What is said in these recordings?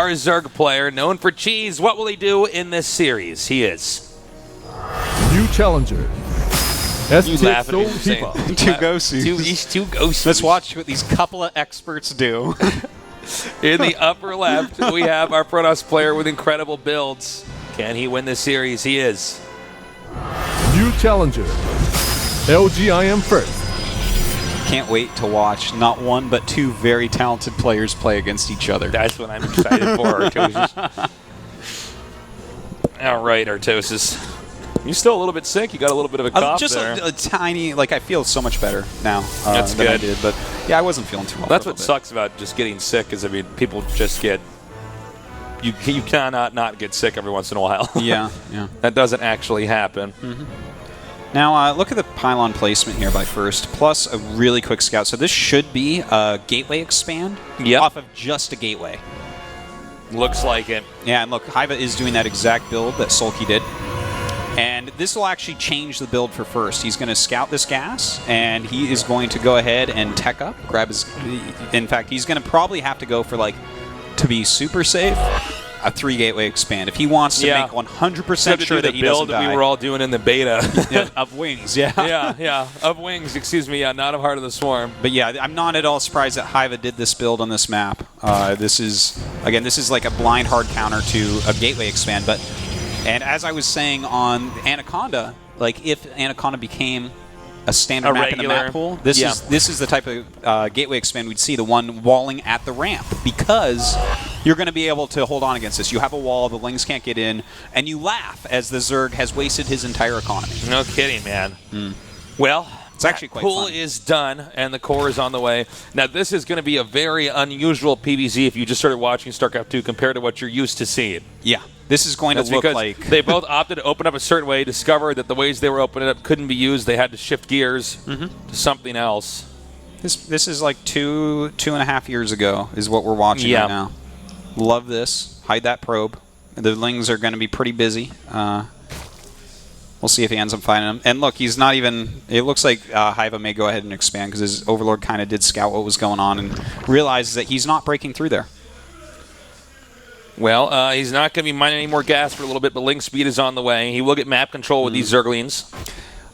our Zerg player, known for cheese. What will he do in this series? He is. New challenger. You laughing at me saying, Two Gosus. These two Gosus. Let's watch what these couple of experts do. In the upper left, we have our Protoss player with incredible builds. Can he win this series? He is. New challenger. LGIM first. Can't wait to watch not one but two very talented players play against each other. That's what I'm excited for, Artosis. All right, Artosis. You're still a little bit sick. You got a little bit of a cough just there. a tiny, like I feel so much better now That's than I good. did. But yeah, I wasn't feeling too well. That's for a what little sucks about just getting sick is, I mean, people just get... You cannot not get sick every once in a while. bit. Yeah, yeah. That doesn't actually happen. Now, look at the pylon placement here by first, plus a really quick scout. So this should be a gateway expand Yep. off of just a gateway. Looks like it. Yeah, and look, Hiva is doing that exact build that Sulky did. And this will actually change the build for first. He's going to scout this gas, and he is going to go ahead and tech up, grab his... In fact, he's going to probably have to go for, like, to be super safe, a 3-gateway expand. If he wants to make 100% sure that he doesn't die. that we were all doing in the beta. Of wings, yeah. yeah, of wings, excuse me, yeah, not of Heart of the Swarm. But yeah, I'm not at all surprised that Hiva did this build on this map. This is like a blind hard counter to a gateway expand, and as I was saying on Anaconda, like if Anaconda became a standard map in the map pool, this is the type of gateway expand we'd see, the one walling at the ramp, because you're going to be able to hold on against this. You have a wall, the Lings can't get in, and you laugh as the Zerg has wasted his entire economy. No kidding, man. Well, it's actually quite pool fun. is done, and the core is on the way. Now, this is going to be a very unusual PvZ if you just started watching StarCraft 2 compared to what you're used to seeing. Yeah, this is going to look like... they both opted to open up a certain way, discovered that the ways they were opening up couldn't be used. They had to shift gears to something else. This is like 2.5 years ago is what we're watching right now. Love this. Hide that probe. The Lings are going to be pretty busy. We'll see if he ends up finding him. And look, he's not even... It looks like Hiva may go ahead and expand because his Overlord kind of did scout what was going on and realizes that he's not breaking through there. Well, he's not going to be mining any more gas for a little bit, but Link speed is on the way. He will get map control with these Zerglings.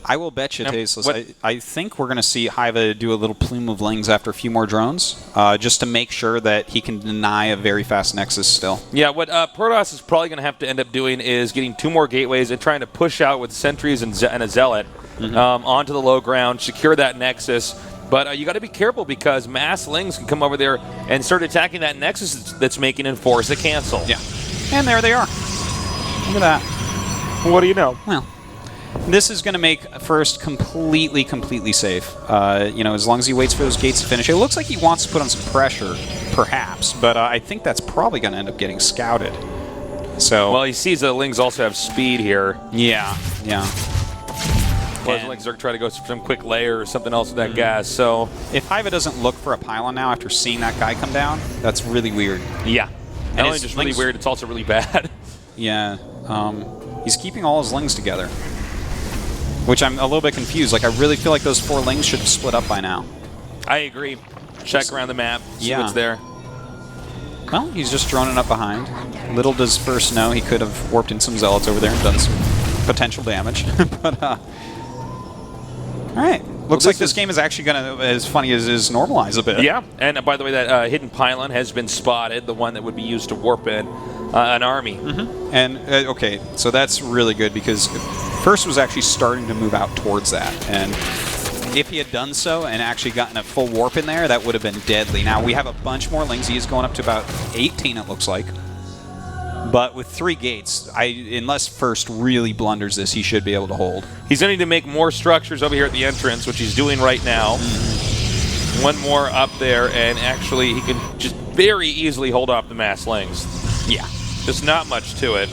I will bet you, Tasteless, I think we're going to see Hiva do a little plume of Lings after a few more drones, just to make sure that he can deny a very fast Nexus still. Yeah, what Protoss is probably going to have to end up doing is getting 2 more gateways and trying to push out with sentries and a zealot onto the low ground, secure that Nexus. But you got to be careful because mass Lings can come over there and start attacking that Nexus that's making and force a cancel. Yeah. And there they are. Look at that. What do you know? Well, this is going to make first completely safe. As long as he waits for those gates to finish. It looks like he wants to put on some pressure, perhaps, but I think that's probably going to end up getting scouted. So. Well, he sees the Lings also have speed here. Yeah. Whereas the Lings are trying to go some quick layer or something else with that gas. So if Hiva doesn't look for a pylon now after seeing that guy come down, that's really weird. Yeah. And not only just really weird, it's also really bad. Yeah. He's keeping all his Lings together. Which I'm a little bit confused. Like, I really feel like those 4 Lings should have split up by now. I agree. Check around the map, see what's there. Well, he's just droning up behind. Little does first know he could have warped in some Zealots over there and done some potential damage. But, all right. Looks like this game is actually going to, as funny as is, normalize a bit. Yeah, and by the way, that hidden pylon has been spotted, the one that would be used to warp in an army. And, okay, so that's really good because First was actually starting to move out towards that. And if he had done so and actually gotten a full warp in there, that would have been deadly. Now, we have a bunch more Lings. He is going up to about 18, it looks like. But with 3 gates, unless First really blunders this, he should be able to hold. He's going to need to make more structures over here at the entrance, which he's doing right now. One more up there, and actually he can just very easily hold off the mass Lings. Yeah. There's not much to it.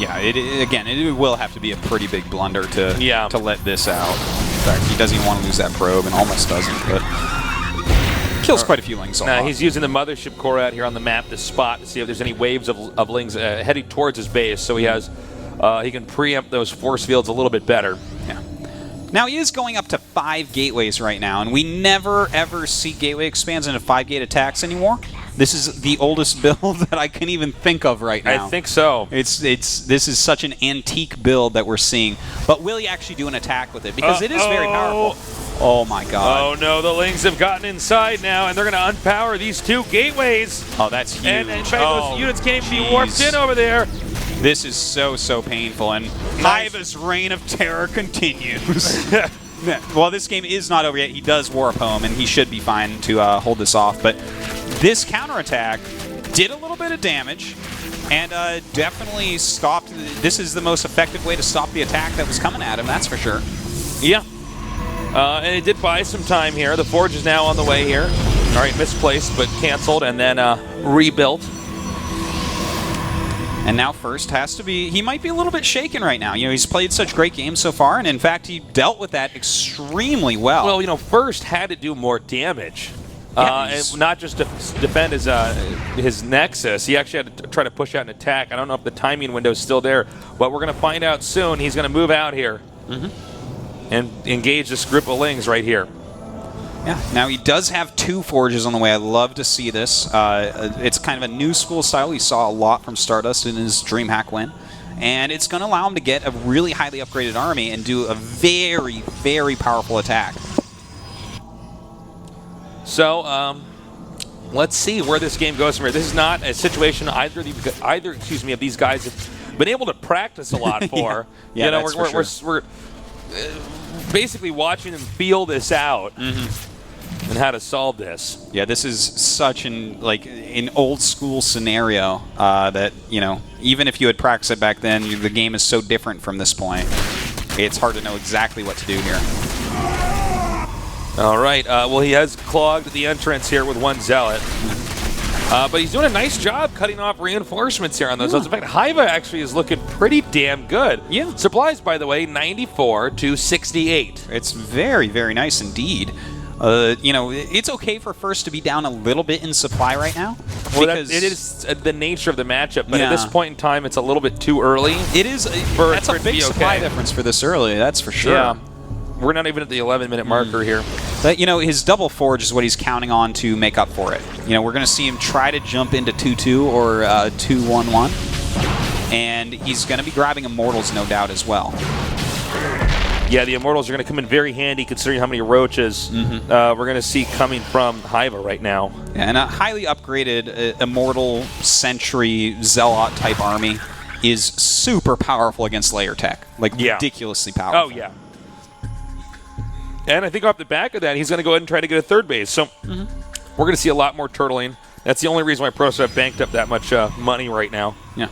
Again, it will have to be a pretty big blunder to let this out. In fact, he doesn't even want to lose that probe, and almost doesn't, but kills quite a few Lings. Now, he's using the mothership core out here on the map to spot to see if there's any waves of Lings heading towards his base, so he can preempt those force fields a little bit better. Yeah. Now, he is going up to 5 gateways right now, and we never, ever see gateway expands into 5-gate attacks anymore. This is the oldest build that I can even think of right now. I think so. This is such an antique build that we're seeing. But will he actually do an attack with it? Because it is very powerful. Oh my god. Oh no, the Lings have gotten inside now, and they're going to unpower these 2 gateways. Oh, that's huge. And in fact, those units can't even be warped in over there. This is so painful, and Hiva's reign of terror continues. Well, this game is not over yet. He does warp home, and he should be fine to hold this off. But this counterattack did a little bit of damage, and definitely stopped. This is the most effective way to stop the attack that was coming at him, that's for sure. Yeah. And it did buy some time here. The Forge is now on the way here. All right, misplaced, but canceled, and then rebuilt. And now First has to be, he might be a little bit shaken right now. You know, he's played such great games so far, and in fact, he dealt with that extremely well. Well, you know, First had to do more damage. And not just to defend his Nexus. He actually had to try to push out an attack. I don't know if the timing window is still there, but we're going to find out soon. He's going to move out here and engage this group of Lings right here. Yeah, now he does have 2 Forges on the way. I love to see this. It's kind of a new school style. We saw a lot from Stardust in his DreamHack win. And it's going to allow him to get a really highly upgraded army and do a very, very powerful attack. So, let's see where this game goes from here. This is not a situation either of these guys have been able to practice a lot for. Yeah, you know, that's we're basically watching them feel this out and how to solve this. Yeah, this is such an old school scenario that, you know, even if you had practiced it back then, the game is so different from this point. It's hard to know exactly what to do here. All right. Well, he has clogged the entrance here with 1 Zealot. But he's doing a nice job cutting off reinforcements here on those zones. In fact, Hiva actually is looking pretty damn good. Yeah. Supplies, by the way, 94 to 68. It's very, very nice indeed. You know, it's okay for First to be down a little bit in supply right now. Well, it is the nature of the matchup, but at this point in time, it's a little bit too early. It is. That's a big supply difference for this early, that's for sure. Yeah. We're not even at the 11-minute marker here. But, you know, his double Forge is what he's counting on to make up for it. You know, we're going to see him try to jump into 2-2 or 2-1-1. And he's going to be grabbing Immortals, no doubt, as well. Yeah, the Immortals are going to come in very handy considering how many roaches we're going to see coming from Hiva right now. Yeah, and a highly upgraded Immortal Sentry Zealot type army is super powerful against layer tech. Like, ridiculously powerful. Oh, yeah. And I think off the back of that, he's going to go ahead and try to get a 3rd base. So we're going to see a lot more turtling. That's the only reason why pros have banked up that much money right now. Yeah.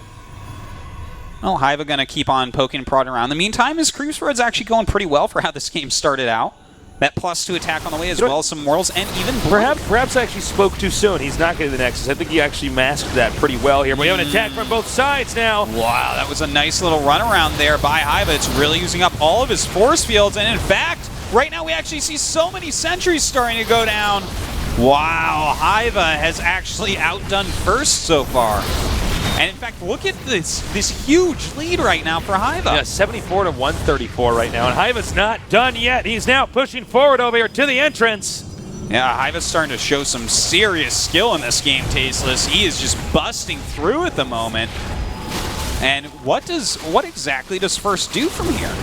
Well, Hiva going to keep on poking and prodding around. In the meantime, his Creeps Road's actually going pretty well for how this game started out. That +2 attack on the way, as well as some Mortals, and even perhaps I actually spoke too soon. He's not getting the Nexus. I think he actually masked that pretty well here. But we have an attack from both sides now. Wow, that was a nice little run around there by Hiva. It's really using up all of his force fields, and in fact, right now we actually see so many sentries starting to go down. Wow, Hiva has actually outdone First so far. And in fact, look at this huge lead right now for Hiva. Yeah, 74 to 134 right now. And Hiva's not done yet. He's now pushing forward over here to the entrance. Yeah, Hiva's starting to show some serious skill in this game, Tasteless. He is just busting through at the moment. And what exactly does First do from here?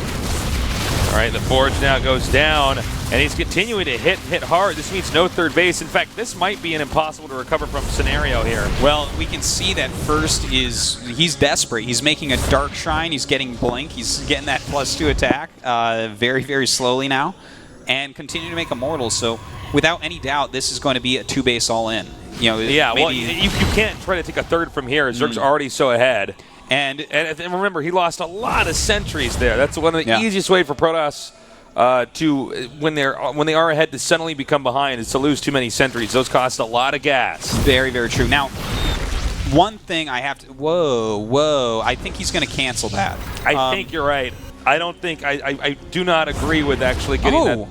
All right, the Forge now goes down, and he's continuing to hit hard. This means no 3rd base. In fact, this might be an impossible to recover from scenario here. Well, we can see that First he's desperate. He's making a Dark Shrine. He's getting Blink. He's getting that +2 attack very, very slowly now, and continue to make Immortals. So without any doubt, this is going to be a 2-base all-in. You know, yeah, well, you can't try to take a 3rd from here. Zerg's already so ahead. And remember, he lost a lot of sentries there. That's one of the easiest way for Protoss when they are ahead to suddenly become behind is to lose too many sentries. Those cost a lot of gas. Very, very true. Now, one thing I have to... Whoa. I think he's going to cancel that. I think you're right. I don't think... I do not agree with actually getting that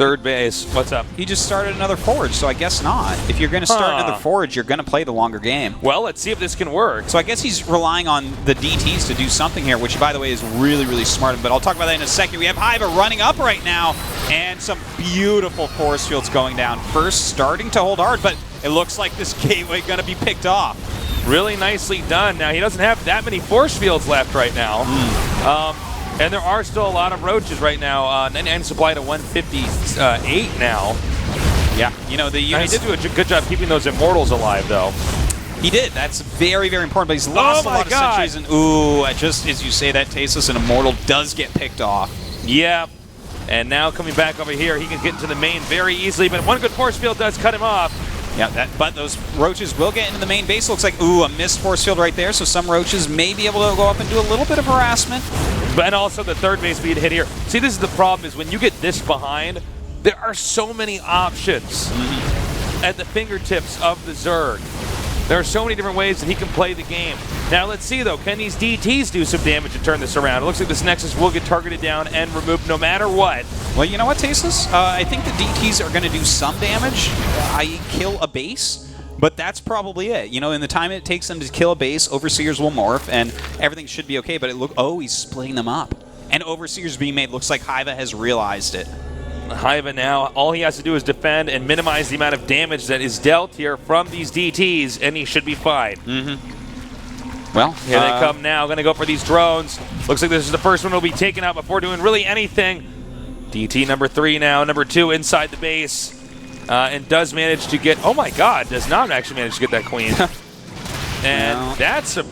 third base. What's up? He just started another forge, so I guess not. If you're going to start another forge, you're going to play the longer game. Well, let's see if this can work. So I guess he's relying on the DTs to do something here, which, by the way, is really, really smart. But I'll talk about that in a second. We have Haiva running up right now, and some beautiful force fields going down. First, starting to hold hard, but it looks like this gateway going to be picked off. Really nicely done. Now, he doesn't have that many force fields left right now. And there are still a lot of roaches right now. 99 supply to 158 now. Yeah, you know, the units... He did do a good job keeping those immortals alive, though. He did. That's very, very important. But he's lost a lot of sentries. And, ooh, just as you say that, Tasteless, an immortal does get picked off. Yeah. And now coming back over here, he can get into the main very easily. But one good force field does cut him off. Yeah, but those roaches will get into the main base. Looks like, ooh, a missed force field right there. So some roaches may be able to go up and do a little bit of harassment. But also the third base being hit here. See, this is the problem, is when you get this behind, there are so many options at the fingertips of the Zerg. There are so many different ways that he can play the game. Now, let's see, though. Can these DTs do some damage to turn this around? It looks like this Nexus will get targeted down and removed no matter what. Well, you know what, Tasteless? I think the DTs are going to do some damage, i.e. kill a base. But that's probably it. You know, in the time it takes them to kill a base, Overseers will morph, and everything should be okay. But he's splitting them up. And Overseers being made. Looks like Haiva has realized it. Haiva now, all he has to do is defend and minimize the amount of damage that is dealt here from these DTs, and he should be fine. Well, here they come now. Going to go for these drones. Looks like this is the first one will be taken out before doing really anything. DT number 3 now, number 2 inside the base. And does manage to get, oh my god, does not actually manage to get that queen. And that's a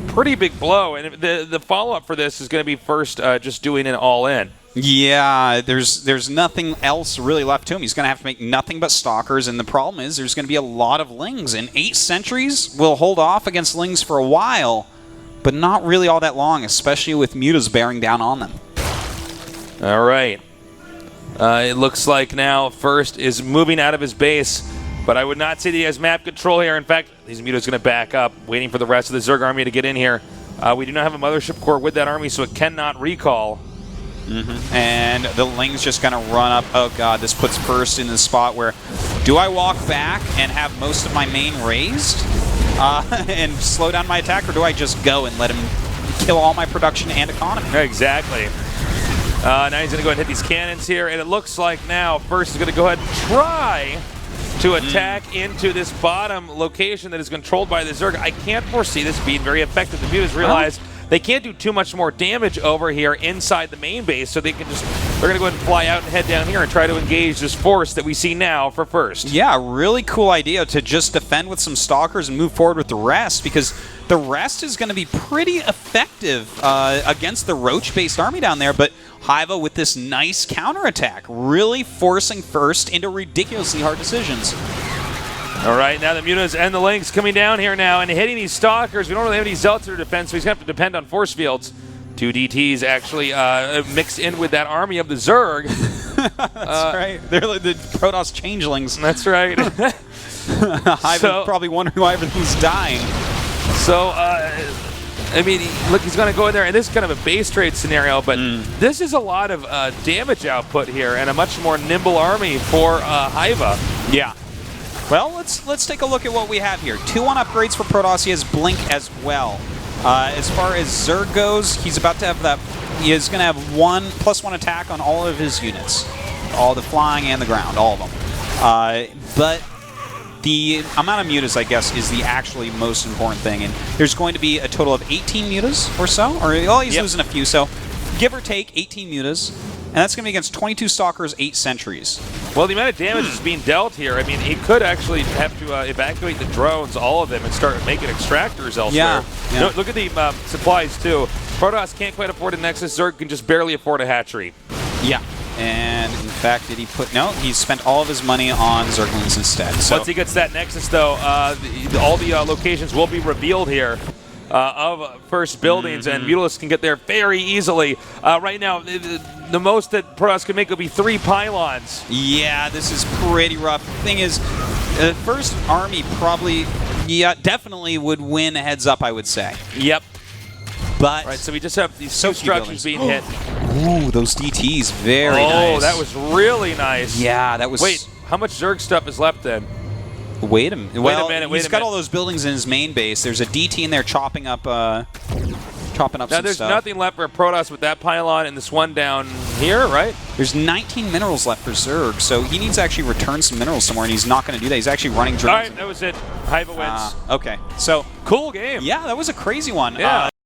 pretty big blow. And the follow-up for this is going to be first just doing an all-in. Yeah, there's nothing else really left to him. He's going to have to make nothing but stalkers, and the problem is there's going to be a lot of lings. And 8 sentries will hold off against lings for a while, but not really all that long, especially with mutas bearing down on them. All right. It looks like now First is moving out of his base, but I would not say that he has map control here. In fact, these mutas going to back up, waiting for the rest of the Zerg army to get in here. We do not have a mothership core with that army, so it cannot recall. And the Ling's just going to run up. Oh god, this puts First in the spot where, do I walk back and have most of my main raised and slow down my attack, or do I just go and let him kill all my production and economy? Exactly. Now he's going to go ahead and hit these cannons here, and it looks like now First is going to go ahead and try to attack into this bottom location that is controlled by the Zerg. I can't foresee this being very effective. The mutas realize they can't do too much more damage over here inside the main base, so they're going to go ahead and fly out and head down here and try to engage this force that we see now for First. Yeah, really cool idea to just defend with some stalkers and move forward with the rest, because the rest is going to be pretty effective against the roach-based army down there, but Haiva with this nice counterattack, really forcing First into ridiculously hard decisions. All right, now the mutas and the Lings coming down here now and hitting these stalkers. We don't really have any zealots in defense, so he's going to have to depend on force fields. 2 DTs actually mixed in with that army of the Zerg. That's right. They're like the Protoss changelings. That's right. Haiva's probably wondering why everything's dying. So, I mean, look, he's going to go in there, and this is kind of a base trade scenario, but this is a lot of damage output here and a much more nimble army for Haiva. Yeah. Well, let's take a look at what we have here. 2-1 upgrades for Protoss. He has Blink as well. As far as Zerg goes, he's about to have that. He is going to have +1 attack on all of his units, all the flying and the ground, all of them. But the amount of mutas, I guess, is the actually most important thing. And there's going to be a total of 18 mutas or so. Or he's losing a few, so give or take 18 mutas. And that's going to be against 22 stalkers, 8 sentries. Well, the amount of damage is being dealt here. I mean, he could actually have to evacuate the drones, all of them, and start making extractors elsewhere. Yeah. Look at the supplies, too. Protoss can't quite afford a Nexus. Zerg can just barely afford a hatchery. Yeah. And, in fact, did he put... No, he spent all of his money on Zerglings instead. So. Once he gets that Nexus, though, all the locations will be revealed here. Of First buildings, and Mutalists can get there very easily. Right now, the most that Protoss can make will be 3 pylons. Yeah, this is pretty rough. The thing is, First Army probably, definitely would win a heads up, I would say. Yep. But right, so we just have these 2 structures being hit. Ooh, those DTs, very nice. Oh, that was really nice. Yeah, that was... Wait, how much Zerg stuff is left then? Wait a minute. Well, he's got minute. all those buildings in his main base. There's a DT in there chopping up Now some there's stuff. nothing left for Protoss with that pylon and this one down here, right? There's 19 minerals left for Zerg, so he needs to actually return some minerals somewhere, and he's not going to do that. He's actually running drones. All right, that was it. Hiva wins. Okay, so Cool game. yeah, that was a crazy one. Yeah.